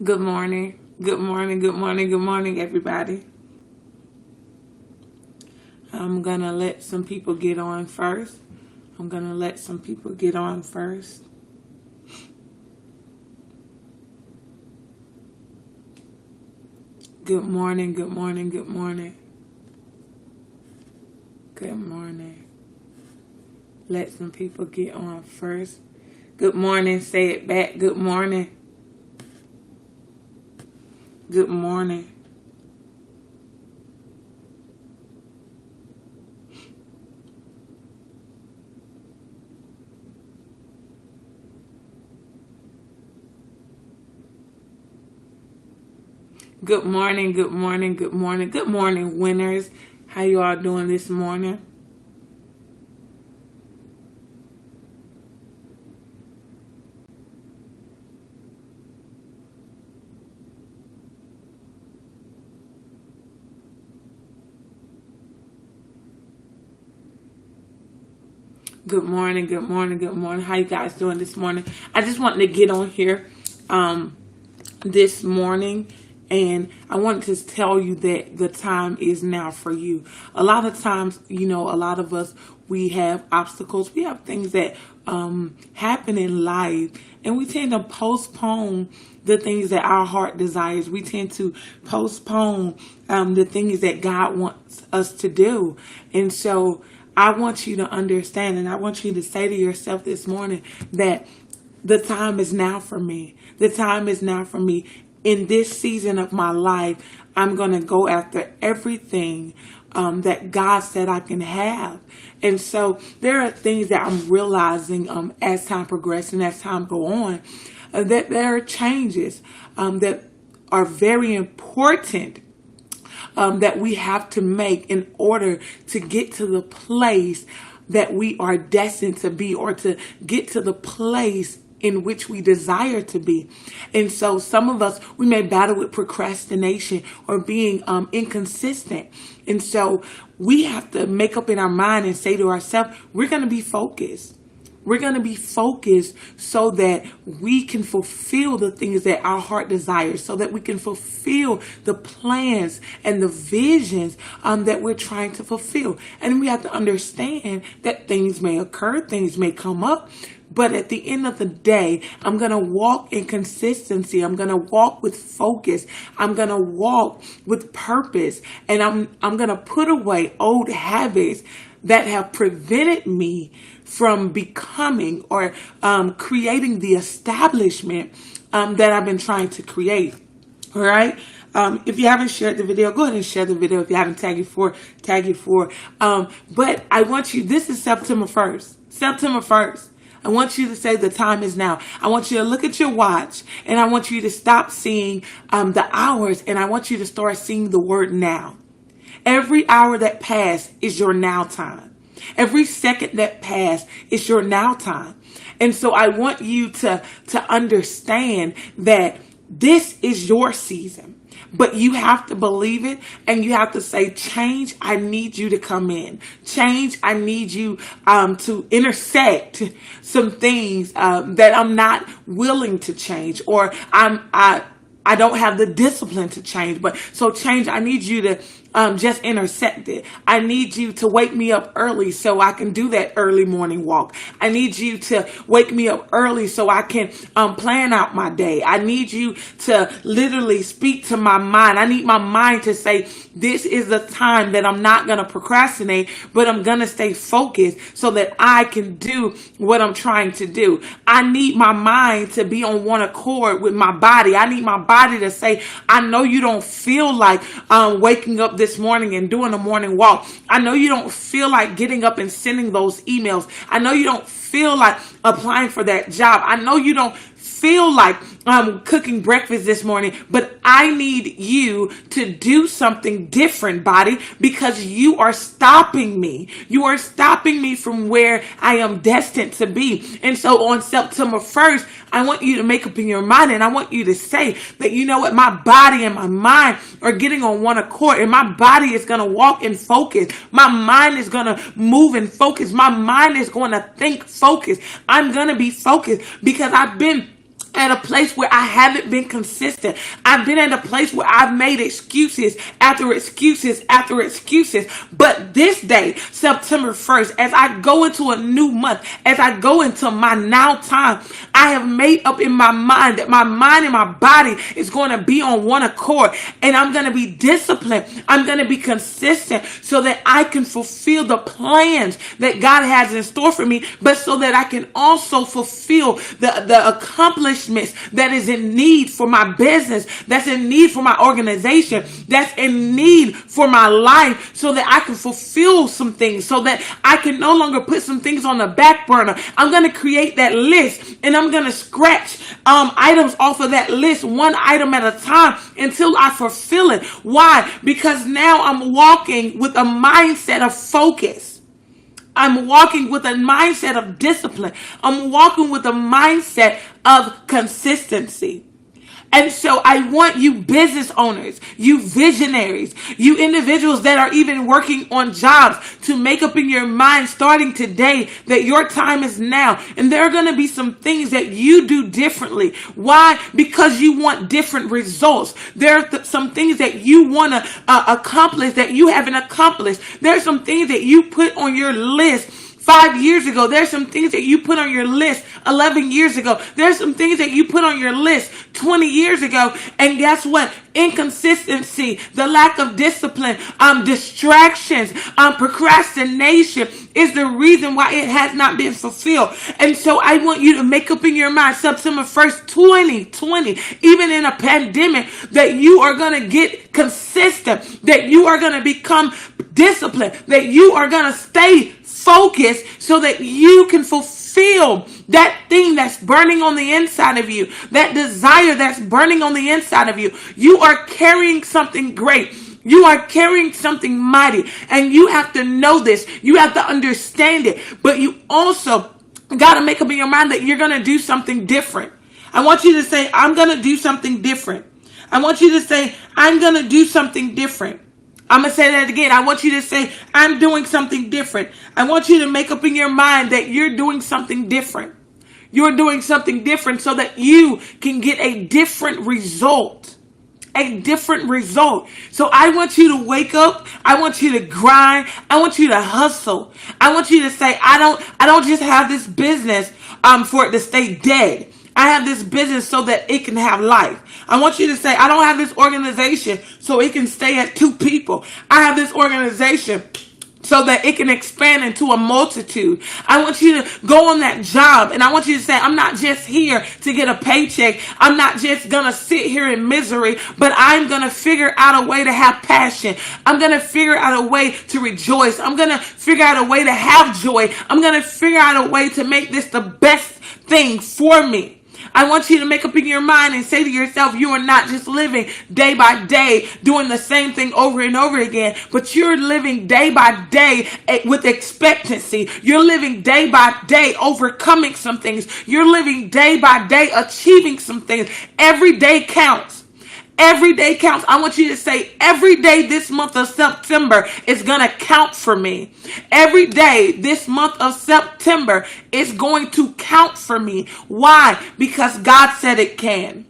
Good morning. Good morning. Good morning. Good morning, everybody. I'm going to let some people get on first. Good morning. Good morning. Good morning. Good morning. Let some people get on first. Good morning. Say it back. Good morning. Good morning. Good morning. Good morning. Good morning. Good morning, winners. How you all doing this morning? Good morning, good morning, good morning. How you guys doing this morning? I just wanted to get on here this morning, and I wanted to tell you that the time is now for you. A lot of times, a lot of us, we have obstacles. We have things that happen in life, and we tend to postpone the things that our heart desires. We tend to postpone the things that God wants us to do. And so I want you to understand, and I want you to say to yourself this morning that the time is now for me. The time is now for me. In this season of my life, I'm going to go after everything that God said I can have. And so there are things that I'm realizing as time progresses and as time go on, that there are changes that are very important that we have to make in order to get to the place that we are destined to be, or to get to the place in which we desire to be. And so some of us, we may battle with procrastination or being inconsistent. And so we have to make up in our mind and say to ourselves, we're going to be focused. We're going to be focused so that we can fulfill the things that our heart desires, so that we can fulfill the plans and the visions that we're trying to fulfill. And we have to understand that things may occur, things may come up, but at the end of the day, I'm going to walk in consistency. I'm going to walk with focus. I'm going to walk with purpose. And I'm going to put away old habits that have prevented me from becoming or creating the establishment that I've been trying to create. All right. If you haven't shared the video, go ahead and share the video. If you haven't tagged you for, tag you for. But I want you, this is September 1st. September 1st. I want you to say the time is now. I want you to look at your watch, and I want you to stop seeing the hours, and I want you to start seeing the word now. Every hour that passed is your now time. Every second that passed is your now time. And so I want you to understand that this is your season. But you have to believe it, and you have to say, change, I need you to come in. Change, I need you to intersect some things that I'm not willing to change, or I don't have the discipline to change. But so change, I need you to just intersect it. I need you to wake me up early so I can do that early morning walk. I need you to wake me up early so I can plan out my day. I need you to literally speak to my mind. I need my mind to say, this is the time that I'm not going to procrastinate, but I'm going to stay focused so that I can do what I'm trying to do. I need my mind to be on one accord with my body. I need my body to say, I know you don't feel like waking up this morning and doing a morning walk. I know you don't feel like getting up and sending those emails. I know you don't feel like applying for that job. I know you don't feel like cooking breakfast this morning, but I need you to do something different, body, because you are stopping me. You are stopping me from where I am destined to be. And so on September 1st, I want you to make up in your mind, and I want you to say that, you know what, my body and my mind are getting on one accord, and my body is going to walk in focus. My mind is going to move in focus. My mind is going to think focus. I'm going to be focused because I've been at a place where I haven't been consistent. I've been at a place where I've made excuses after excuses after excuses. But this day, September 1st, as I go into a new month, as I go into my now time, I have made up in my mind that my mind and my body is going to be on one accord, and I'm going to be disciplined. I'm going to be consistent so that I can fulfill the plans that God has in store for me, but so that I can also fulfill the accomplishments that is in need for my business, that's in need for my organization, that's in need for my life, so that I can fulfill some things, so that I can no longer put some things on the back burner. I'm going to create that list, and I'm going to scratch items off of that list, one item at a time, until I fulfill it. Why? Because now I'm walking with a mindset of focus. I'm walking with a mindset of discipline. I'm walking with a mindset of consistency. And so I want you business owners, you visionaries, you individuals that are even working on jobs to make up in your mind starting today that your time is now. And there are going to be some things that you do differently. Why? Because you want different results. There are some things that you want to accomplish that you haven't accomplished. There are some things that you put on your list 5 years ago. There's some things that you put on your list 11 years ago. There's some things that you put on your list 20 years ago. And guess what? Inconsistency, the lack of discipline, distractions, procrastination is the reason why it has not been fulfilled. And so I want you to make up in your mind September 1st, 2020, even in a pandemic, that you are going to get consistent, that you are going to become disciplined, that you are going to stay focused so that you can fulfill that thing that's burning on the inside of you, that desire that's burning on the inside of you. You are carrying something great. You are carrying something mighty, and you have to know this. You have to understand it, but you also got to make up in your mind that you're going to do something different. I want you to say, I'm going to do something different. I want you to say, I'm going to do something different. I'm going to say that again. I want you to say, I'm doing something different. I want you to make up in your mind that you're doing something different. You're doing something different so that you can get a different result. A different result. So I want you to wake up. I want you to grind. I want you to hustle. I want you to say, I don't just have this business for it to stay dead. I have this business so that it can have life. I want you to say, I don't have this organization so it can stay at 2 people. I have this organization so that it can expand into a multitude. I want you to go on that job, and I want you to say, I'm not just here to get a paycheck. I'm not just going to sit here in misery, but I'm going to figure out a way to have passion. I'm going to figure out a way to rejoice. I'm going to figure out a way to have joy. I'm going to figure out a way to make this the best thing for me. I want you to make up in your mind and say to yourself, you are not just living day by day, doing the same thing over and over again, but you're living day by day with expectancy. You're living day by day, overcoming some things. You're living day by day, achieving some things. Every day counts. Every day counts. I want you to say, every day this month of September is going to count for me. Every day this month of September is going to count for me. Why? Because God said it can.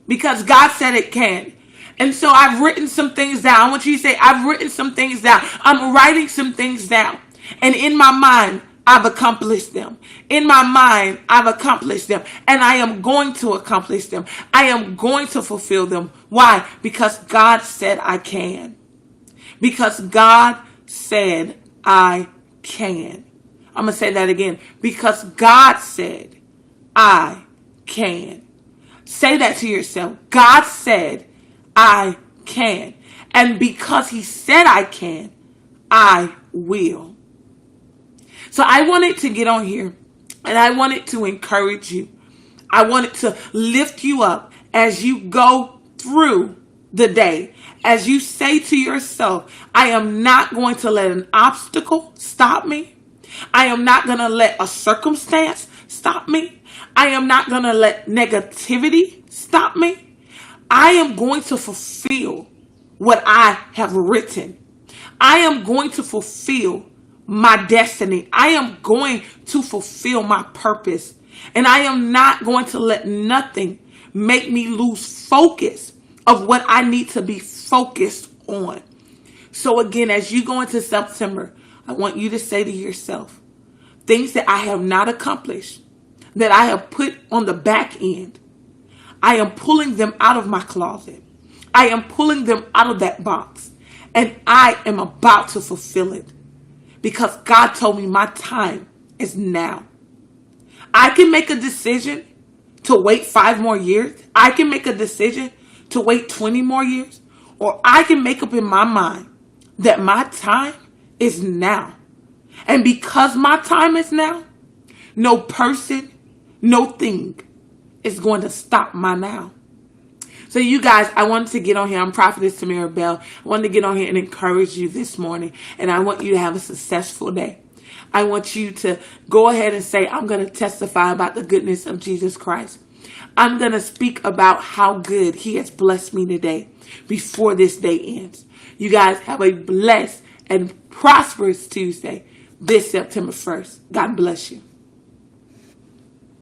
Because God said it can. And so I've written some things down. I want you to say, I've written some things down. I'm writing some things down. And in my mind, I've accomplished them. In my mind, I've accomplished them. And I am going to accomplish them. I am going to fulfill them. Why? Because God said I can. Because God said I can. I'm going to say that again. Because God said I can. Say that to yourself. God said I can. And because he said I can, I will. So I wanted to get on here, and I wanted to encourage you. I wanted to lift you up as you go through the day, as you say to yourself, I am not going to let an obstacle stop me. I am not going to let a circumstance stop me. I am not going to let negativity stop me. I am going to fulfill what I have written. I am going to fulfill my destiny. I am going to fulfill my purpose. And I am not going to let nothing make me lose focus of what I need to be focused on. So again, as you go into September, I want you to say to yourself, things that I have not accomplished, that I have put on the back end, I am pulling them out of my closet. I am pulling them out of that box. And I am about to fulfill it. Because God told me my time is now. I can make a decision to wait 5 more years. I can make a decision to wait 20 more years. Or I can make up in my mind that my time is now. And because my time is now, no person, no thing is going to stop my now. So you guys, I wanted to get on here. I'm Prophetess Tamara Bell. I wanted to get on here and encourage you this morning. And I want you to have a successful day. I want you to go ahead and say, I'm going to testify about the goodness of Jesus Christ. I'm going to speak about how good he has blessed me today before this day ends. You guys have a blessed and prosperous Tuesday this September 1st. God bless you.